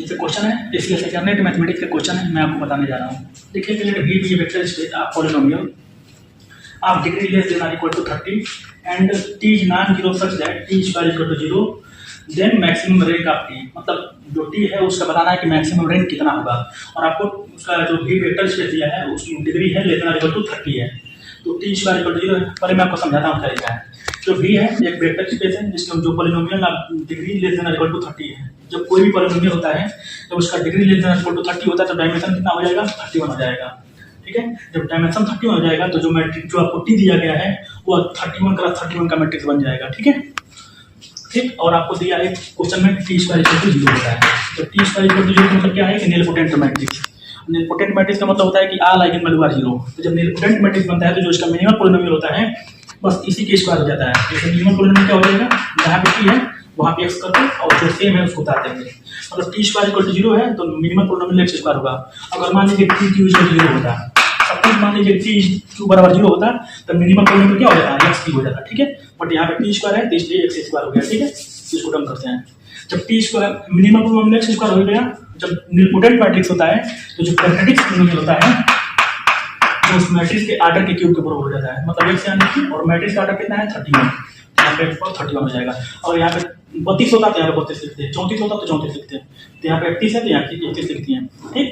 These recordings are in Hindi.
जैसे क्वेश्चन है इसलिए सेकेंड मैथमेटिक्स का क्वेश्चन है, मैं आपको बताने जा रहा हूँ। देखिए कि V be vector space of polynomial of degree less than or equal to 30 and T is non zero such that T square equal to 0 then maximum range of T, मतलब जो टी है उसका बताना है कि मैक्सिमम रेंज कितना होगा, और आपको उसका जो वी वेक्टर स्पेस दिया है उसकी डिग्री है less than or equal to 30 है, तो टी स्क्वायर इक्वल टू 0 है। पहले मैं आपको समझाता हूँ तरीका है। जो वी है एक वेक्टर स्पेस है जिसका जो polynomial degree less than or equal to 30 है। जब कोई भी पॉलिनोमियल होता है जब उसका degree less than or equal to 30 होता है तो डायमेंशन कितना हो जाएगा, 31 हो जाएगा। ठीक है, जब डायमेंशन 31 हो जाएगा तो जो मैट्रिक्स जो आपको टी दिया गया है वो 31 क्रॉस 31 का मैट्रिक्स बन जाएगा। ठीक है, ठीक। और आपको दिया है क्वेश्चन में टी स्क्वायर इक्वल टू 0 होता है, तो टी स्क्वायर इक्वल टू 0 का मतलब क्या है कि नीलपोटेंट मैट्रिक्स। नीलपोटेंट मैट्रिक्स का मतलब होता है कि ऑल आइगन वैल्यू आर 0। तो जब नीलपोटेंट मैट्रिक्स बनता है तो जो इसका मिनिमम पॉलिनोमियल होता है बस इसी के स्क्वायर हो जाता है। जैसे मिनिमम पॉलिनोमियल क्या हो जाएगा, जहाँ पे टी है वहाँ पे एक्स करके और जो सेम है उसको उतार देंगे, मतलब टी स्क्वायर इक्वल टू 0 है तो मिनिमम पॉलिनोमियल एक्स स्क्वायर होगा। अगर मान लीजिए टी क्यू इक्वल टू 0 होता है, सपोज मान लीजिए टी क्यू बराबर 0 होता तो मिनिमम पॉलिनोमियल क्या हो जाता है, एक्स क्यू हो जाता। ठीक है, बट यहाँ पे टी स्क्वायर है तो इसलिए एक्स स्क्वायर हो गया। ठीक है, इसको डन करते हैं। जब T square minimum polynomial x square हो गया, जब नीलपोटेंट मैट्रिक्स होता है तो जो क्वाड्रेटिक पॉलिनोमियल होता है तो उस मैट्रिक्स के आर्डर के क्यूब के बराबर हो जाता है, मतलब एक्स यानी कि, और मैट्रिक्स का आर्डर कितना है 31, यहाँ पे 31 हो जाएगा। और यहाँ पे 32 होता है तो यहाँ पे 32 लिखते हैं, 34 होता तो 34 लिखते हैं, तो यहाँ पे 31 है तो यहाँ 31 लिखती हैं। ठीक,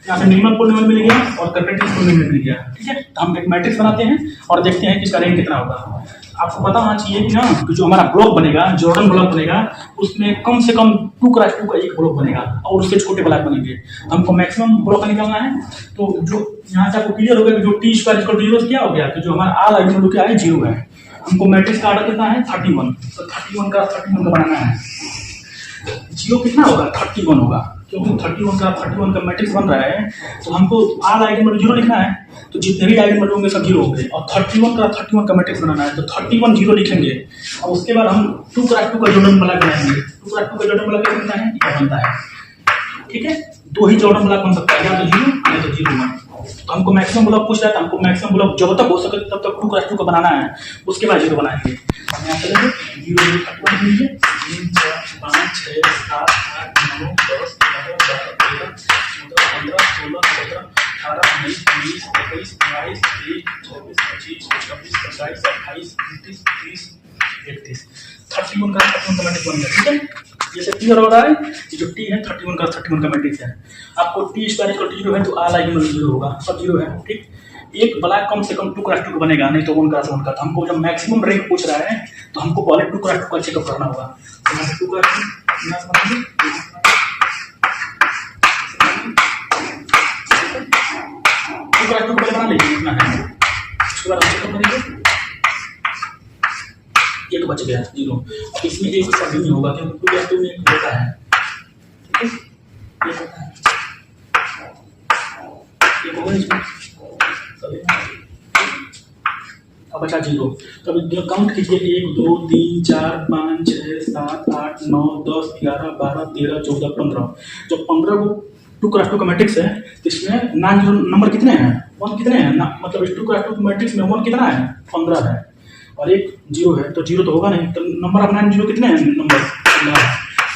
यहाँ पे मिनिमम पॉलिनोमियल मिल गया और क्वाड्रेटिक पॉलिनोमियल मिल गया। ठीक है, तो हम एक मैट्रिक्स बनाते हैं और देखते हैं कि इसका रेंज कितना होगा। आपको पता होना चाहिए कि ना कि जो हमारा ब्लॉक बनेगा, जॉर्डन ब्लॉक बनेगा, उसमें कम से कम 2 क्रॉस 2 का एक ब्लॉक बनेगा और उससे छोटे ब्लॉक बनेंगे। हमको मैक्सिमम ब्लॉक निकालना है, तो जो यहाँ से आपको क्लियर हो गया कि जो टी स्क्वायर इक्वल टू 0 क्या हो गया कि जो हमारा ऑल आइगन वैल्यू क्या है 0 है। हमको मैट्रिक्स का आर्डर कितना है 31, तो 31 का 31 का बनाना है। 0 कितना होगा 31 होगा, क्योंकि 31 का मैट्रिक्स बन रहा है तो हमको ऑल आइगन वैल्यू 0 लिखना है, तो जितने भी आइगन वैल्यू होंगे सब 0 होंगे और 31 का मैट्रिक्स बनाना है, तो 31 0 लिखेंगे और उसके बाद हम 2 क्रॉस 2 का जॉर्डन ब्लॉक बनाएंगे। 2 क्रॉस 2 का जॉर्डन ब्लॉक क्या बनता है, ये बनता है। ठीक है, 2 ही जॉर्डन ब्लॉक बन सकता है, या तो 0 या तो 0 1। तो हमको मैक्सिमम ब्लॉक पूछ रहा है तो हमको मैक्सिमम ब्लॉक जब तक हो सके तब तक 2 क्रॉस 2 का बनाना है, उसके बाद 0 बनाएंगे। यहाँ पे देखिए 0 31 लीजिए, 3 4 5 6 7 8 9 10 11 12 13 14 15 16 17 18 19 20 21 22 23 24 25 26 27 28 29 30 31 31 का मैट्रिक्स बन गया। ठीक है, जैसे क्लियर हो रहा है कि जो टी है 31 का मैट्रिक्स है। आपको टी स्क्वायर इक्वल टू 0 है तो ऑल आइगन वैल्यू 0 होगा, सब 0 है। ठीक, एक ब्लॉक कम से कम 2 क्रॉस 2 का बनेगा, नहीं तो 1 क्रॉस 1 का। तो हमको जब मैक्सिमम रैंक पूछ रहा है तो हमको पहले 2 क्रॉस 2 का चेकअप करना होगा। तो यहाँ पे 2 क्रॉस 2 का बना लीजिए, इतना है। उसके बाद हम चेकअप करेंगे, एक बच गया 0। अब इसमें एक सब नहीं होगा क्योंकि 2 क्रॉस 2 में एक होता है। ठीक है, ये होता है, ये होगा इसमें अब बचा 0। तो अभी काउंट कीजिए 1 2 3 4 5 6 7 8 9 10 11 12 13 14 15। जब 15 को 2 क्रॉस 2 का मैट्रिक्स है तो इसमें नॉन जीरो नंबर कितने हैं, 1 कितने हैं ना, मतलब इस 2 क्रॉस 2 मैट्रिक्स में 1 कितना है 15 है और एक 0 है, तो 0 तो होगा नहीं, तो नंबर ऑफ नॉन जीरो कितने हैं, नंबर 15 है।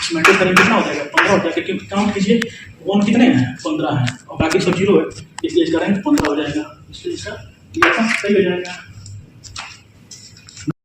इस मैट्रिक्स का रेंज कितना हो जाएगा 15 हो जाएगा, क्योंकि काउंट कीजिए 1 कितने हैं 15 है और बाकी सब 0 है, इसलिए इसका रेंज 15 हो जाएगा, इसलिए इसका सही हो जाएगा।